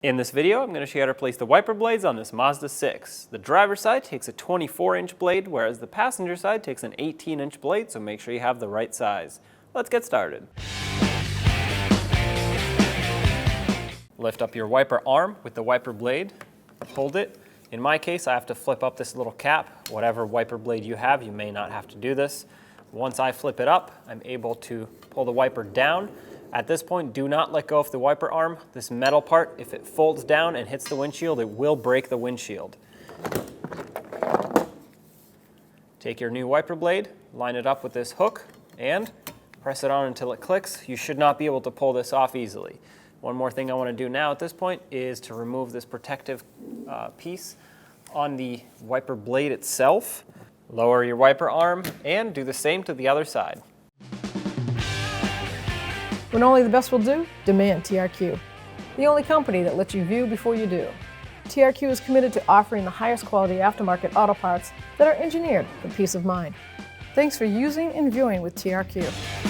In this video, I'm going to show you how to place the wiper blades on this Mazda 6. The driver's side takes a 24-inch blade, whereas the passenger side takes an 18-inch blade, so make sure you have the right size. Let's get started. Lift up your wiper arm with the wiper blade, hold it. In my case, I have to flip up this little cap. Whatever wiper blade you have, you may not have to do this. Once I flip it up, I'm able to pull the wiper down. At this point, do not let go of the wiper arm. This metal part, if it folds down and hits the windshield, it will break the windshield. Take your new wiper blade, line it up with this hook, and press it on until it clicks. You should not be able to pull this off easily. One more thing I want to do now at this point is to remove this protective piece on the wiper blade itself. Lower your wiper arm and do the same to the other side. When only the best will do, demand TRQ. The only company that lets you view before you do. TRQ is committed to offering the highest quality aftermarket auto parts that are engineered for peace of mind. Thanks for using and viewing with TRQ.